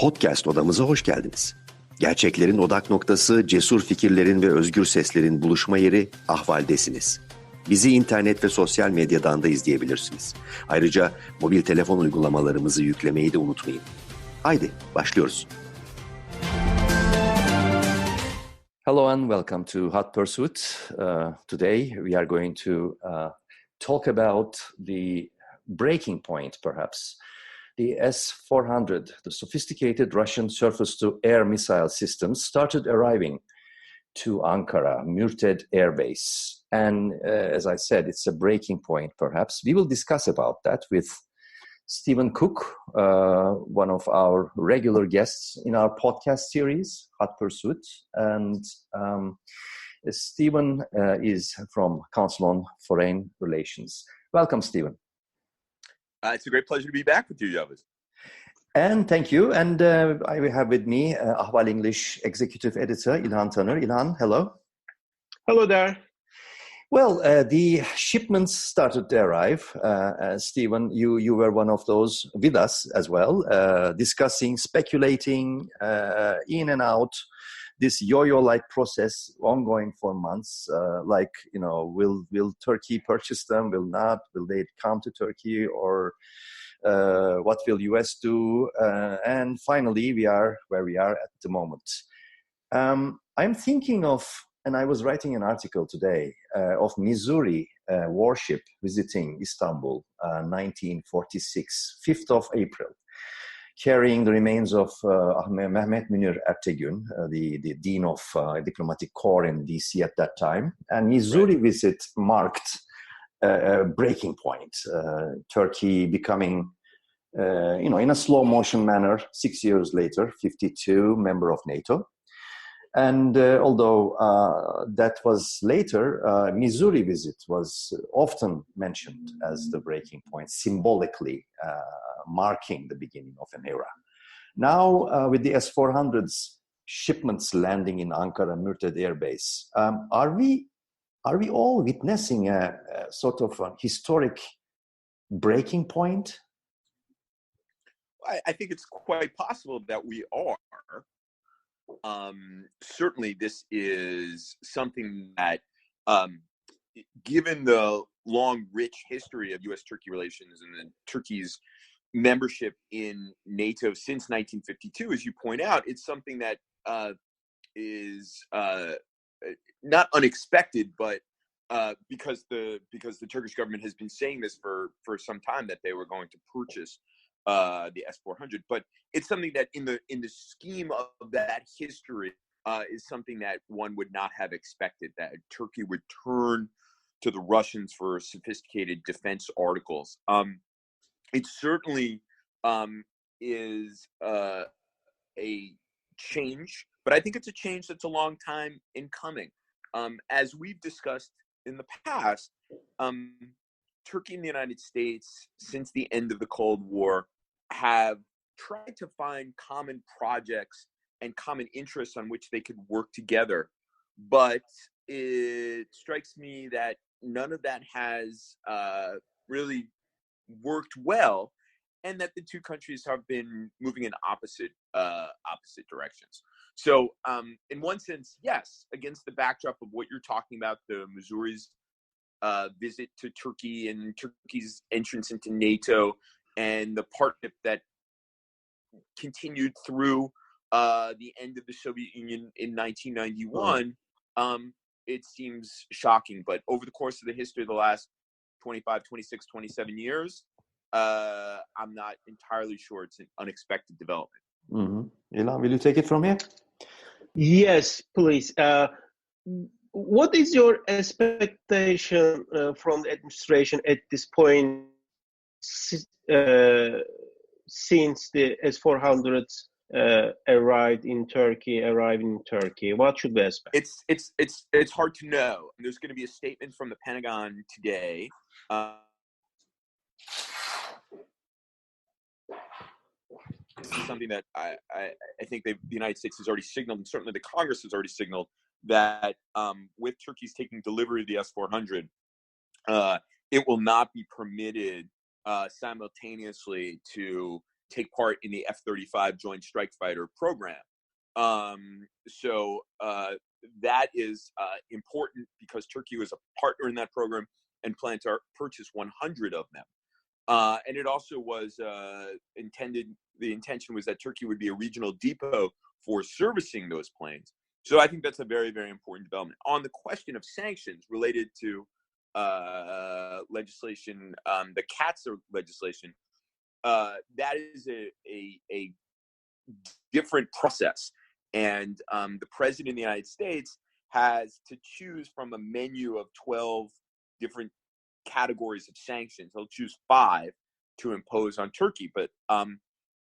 Podcast odamıza hoş geldiniz. Gerçeklerin odak noktası, cesur fikirlerin ve özgür seslerin buluşma yeri Ahval'desiniz. Bizi internet ve sosyal medyadan da izleyebilirsiniz. Ayrıca mobil telefon uygulamalarımızı yüklemeyi de unutmayın. Haydi başlıyoruz. Hello and welcome to Hot Pursuit. Today we are going to talk about the breaking point, perhaps. The S-400, the sophisticated Russian surface-to-air missile systems, started arriving to Ankara, Mürted Air Base. And as I said, it's a breaking point, perhaps. We will discuss about that with Stephen Cook, one of our regular guests in our podcast series, Hot Pursuit. And Stephen is from Council on Foreign Relations. Welcome, Stephen. It's a great pleasure to be back with you, Yavuz. And thank you. And I have with me Ahval English Executive Editor İlhan Taner. İlhan, hello. Hello there. Well, the shipments started to arrive. Stephen, you were one of those with us as well, discussing, speculating in and out, this yo-yo-like process ongoing for months. Will Turkey purchase them? Will not? Will they come to Turkey? Or what will U.S. do? And finally, we are where we are at the moment. I'm thinking of, and I was writing an article today, of Missouri warship visiting Istanbul, 1946, 5th of April. Carrying the remains of Mehmet Münir Ertegün, the dean of diplomatic corps in D.C. at that time. And Missouri visit marked a breaking point. Turkey becoming, in a slow motion manner, 6 years later, 52 member of NATO. And although that was later, Missouri visit was often mentioned as the breaking point, symbolically marking the beginning of an era. Now, with the S-400's shipments landing in Ankara Mürted Air Base, are we all witnessing a sort of a historic breaking point? I think it's quite possible that we are. Certainly, this is something that, given the long, rich history of U.S.-Turkey relations and then Turkey's membership in NATO since 1952, as you point out, it's something that is not unexpected, but because the Turkish government has been saying this for some time that they were going to purchase the S-400, but it's something that in the scheme of that history is something that one would not have expected, that Turkey would turn to the Russians for sophisticated defense articles. It certainly is a change, but I think it's a change that's a long time in coming. As we've discussed in the past, Turkey and the United States, since the end of the Cold War, have tried to find common projects and common interests on which they could work together. But it strikes me that none of that has really worked well, and that the two countries have been moving in opposite directions. So in one sense, yes, against the backdrop of what you're talking about, the Missouri's visit to Turkey and Turkey's entrance into NATO and the partnership that continued through the end of the Soviet Union in 1991, it seems shocking. But over the course of the history of the last 25, 26, 27 years, I'm not entirely sure it's an unexpected development. Mm-hmm. Ilan, will you take it from here? Yes, please. What is your expectation from the administration at this point, since the S-400s arrived in Turkey? What should we expect? It's hard to know. There's going to be a statement from the Pentagon today. This is something that I think the United States has already signaled, and certainly the Congress has already signaled, that with Turkey's taking delivery of the S-400, it will not be permitted simultaneously to take part in the F-35 Joint Strike Fighter program. So that is important because Turkey was a partner in that program and planned to purchase 100 of them. And it also was intended, the intention was that Turkey would be a regional depot for servicing those planes. So I think that's a very, very important development. On the question of sanctions related to legislation, the CATSA legislation, that is a different process. And the president of the United States has to choose from a menu of 12 different categories of sanctions. He'll choose 5 to impose on Turkey. But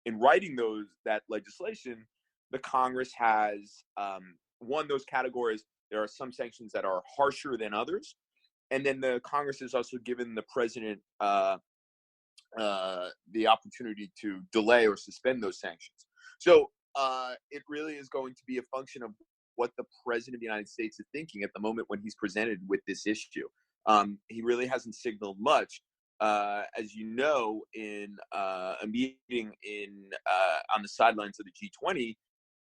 in writing that legislation, the Congress has one, those categories. There are some sanctions that are harsher than others. And then the Congress has also given the president the opportunity to delay or suspend those sanctions. So it really is going to be a function of what the president of the United States is thinking at the moment when he's presented with this issue. He really hasn't signaled much. As you know, in a meeting on the sidelines of the G20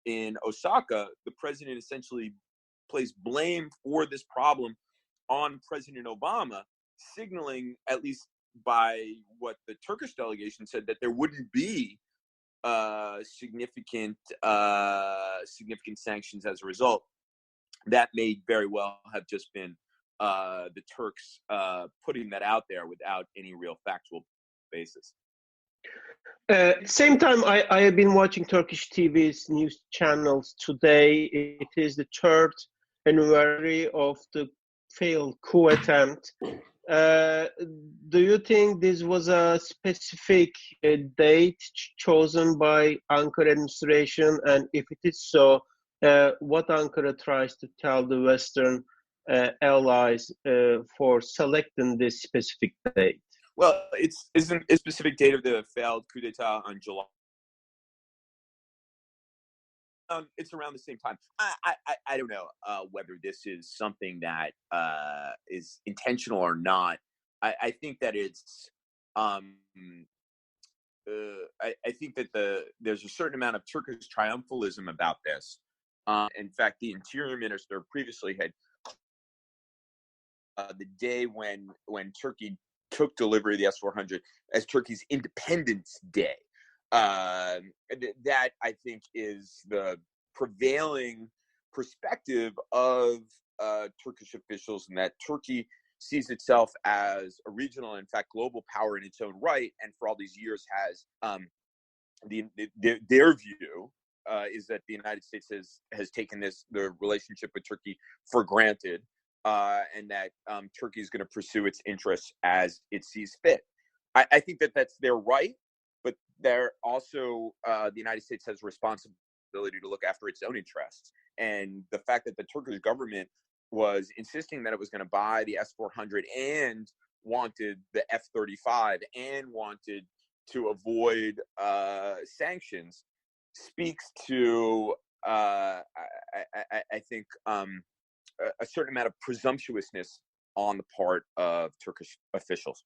in Osaka, the president essentially placed blame for this problem on President Obama, signaling, at least by what the Turkish delegation said, that there wouldn't be significant sanctions as a result. That may very well have just been the Turks putting that out there without any real factual basis. Same time, I have been watching Turkish TV's news channels today. It is the 3rd anniversary of the failed coup attempt. Do you think this was a specific date chosen by Ankara administration? And if it is so, what Ankara tries to tell the Western allies for selecting this specific date? Well, isn't a specific date of the failed coup d'etat on July. It's around the same time. I don't know whether this is something that is intentional or not. I think that it's. I think that there's a certain amount of Turkish triumphalism about this. In fact, the interior minister previously had the day when Turkey took delivery of the S-400 as Turkey's Independence Day. That, I think, is the prevailing perspective of Turkish officials, and that Turkey sees itself as a regional and, in fact, global power in its own right, and for all these years has their view is that the United States has taken the relationship with Turkey for granted, and that Turkey is going to pursue its interests as it sees fit. I think that that's their right, but they're also the United States has a responsibility to look after its own interests. And the fact that the Turkish government was insisting that it was going to buy the S-400 and wanted the F-35 and wanted to avoid sanctions speaks to, I think, a certain amount of presumptuousness on the part of Turkish officials.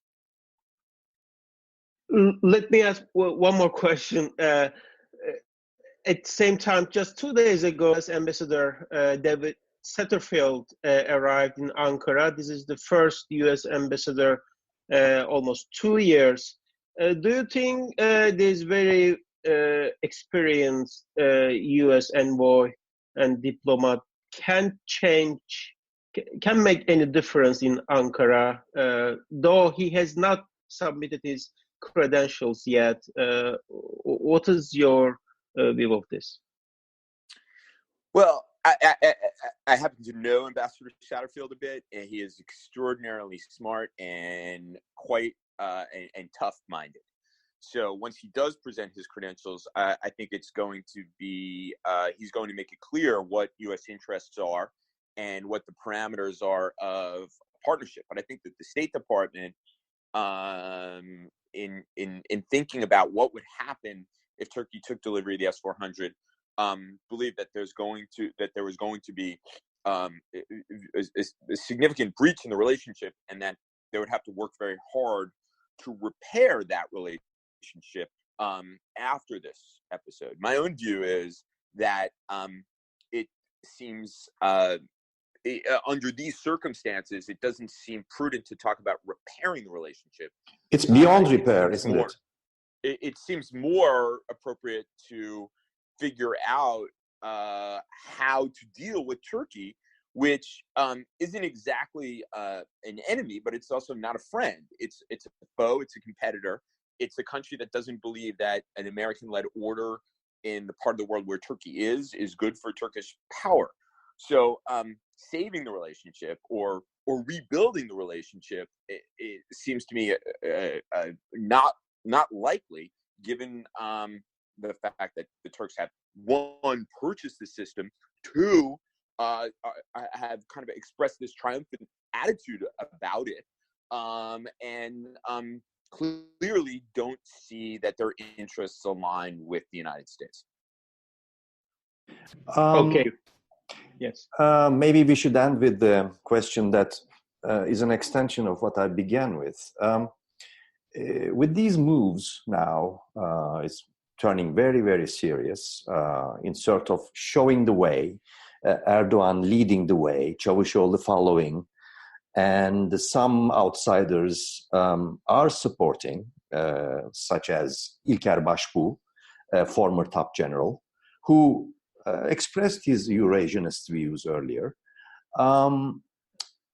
Let me ask one more question. At the same time, just 2 days ago, as Ambassador David Satterfield arrived in Ankara. This is the first U.S. ambassador almost 2 years. Do you think this very experienced U.S. envoy and diplomat can make any difference in Ankara, though he has not submitted his credentials yet? What is your view of this? Well, I happen to know Ambassador Satterfield a bit, and he is extraordinarily smart and quite and tough-minded. So once he does present his credentials, I think it's going to be he's going to make it clear what U.S. interests are and what the parameters are of partnership. But I think that the State Department, in thinking about what would happen if Turkey took delivery of the S-400, believed that there was going to be a significant breach in the relationship, and that they would have to work very hard to repair that relationship after this episode. My own view is that it seems under these circumstances, it doesn't seem prudent to talk about repairing the relationship. It's beyond repair, isn't it? It seems more appropriate to figure out how to deal with Turkey, which isn't exactly an enemy, but it's also not a friend. It's a foe. It's a competitor. It's a country that doesn't believe that an American-led order in the part of the world where Turkey is good for Turkish power. So saving the relationship or rebuilding the relationship, it seems to me not likely, given the fact that the Turks have, one, purchased the system, two, have kind of expressed this triumphant attitude about it, and clearly don't see that their interests align with the United States. Okay. Yes. Maybe we should end with the question that is an extension of what I began with. With these moves now, it's turning very, very serious in sort of showing the way, Erdogan leading the way, Çavuşoğlu following, and some outsiders are supporting, such as İlker Başbuğ, former top general, who expressed his Eurasianist views earlier.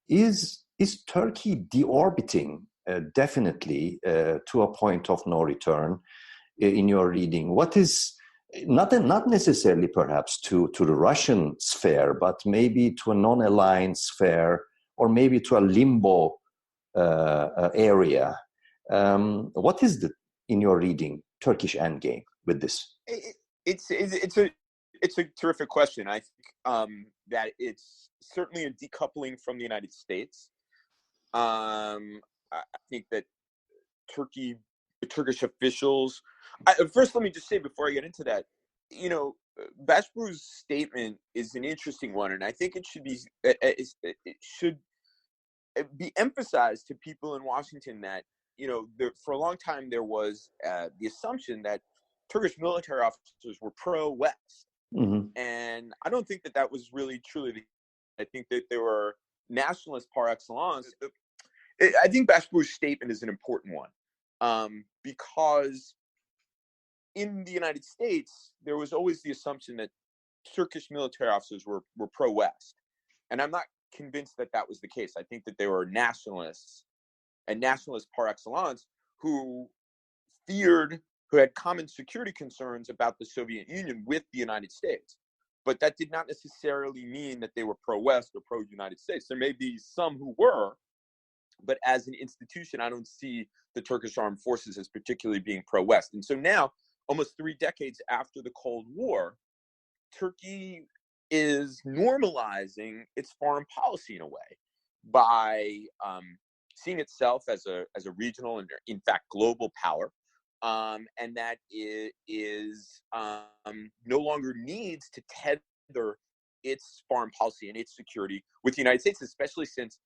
Is Turkey deorbiting definitely to a point of no return in your reading? What is not necessarily perhaps to the Russian sphere, but maybe to a non-aligned sphere, or maybe to a limbo area? What is in your reading, Turkish endgame with this? It's a terrific question. I think that it's certainly a decoupling from the United States. I think that Turkish officials. First, let me just say before I get into that, Başbuğ's statement is an interesting one, and I think it should be emphasized to people in Washington that for a long time there was the assumption that Turkish military officers were pro-West, and I don't think that was really truly the case. I think that they were nationalists par excellence. I think Başbuğ's statement is an important one because in the United States, there was always the assumption that Turkish military officers were pro-West. And I'm not convinced that was the case. I think that they were nationalists, and nationalists par excellence, who had common security concerns about the Soviet Union with the United States. But that did not necessarily mean that they were pro-West or pro-United States. There may be some who were, but as an institution, I don't see the Turkish armed forces as particularly being pro-West. And so now, almost 3 decades after the Cold War, Turkey is normalizing its foreign policy in a way by seeing itself as a regional and, in fact, global power, and that it is no longer needs to tether its foreign policy and its security with the United States, especially since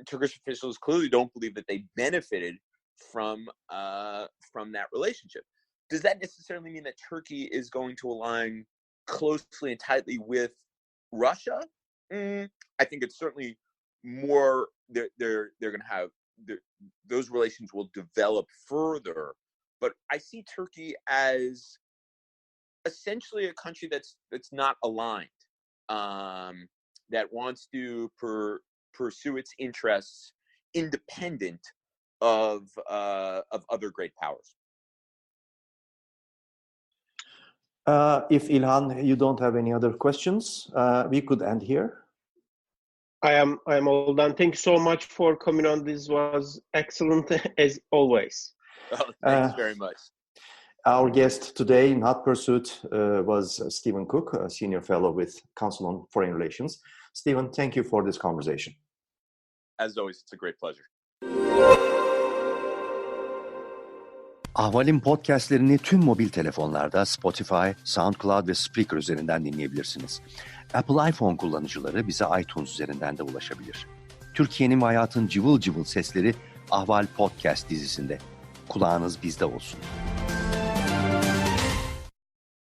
Turkish officials clearly don't believe that they benefited from that relationship. Does that necessarily mean that Turkey is going to align closely and tightly with Russia? I think it's certainly more. They're going to have those relations will develop further. But I see Turkey as essentially a country that's not aligned, that wants to pursue its interests independent of other great powers. If Ilhan, you don't have any other questions, we could end here. I am all done. Thank you so much for coming on. This was excellent as always. Oh, thanks very much. Our guest today in Hot Pursuit was Stephen Cook, a senior fellow with Council on Foreign Relations. Stephen, thank you for this conversation. As always, it's a great pleasure. Ahval'in podcastlerini tüm mobil telefonlarda Spotify, SoundCloud ve Spreaker üzerinden dinleyebilirsiniz. Apple iPhone kullanıcıları bize iTunes üzerinden de ulaşabilir. Türkiye'nin ve hayatın cıvıl cıvıl sesleri Ahval Podcast dizisinde. Kulağınız bizde olsun.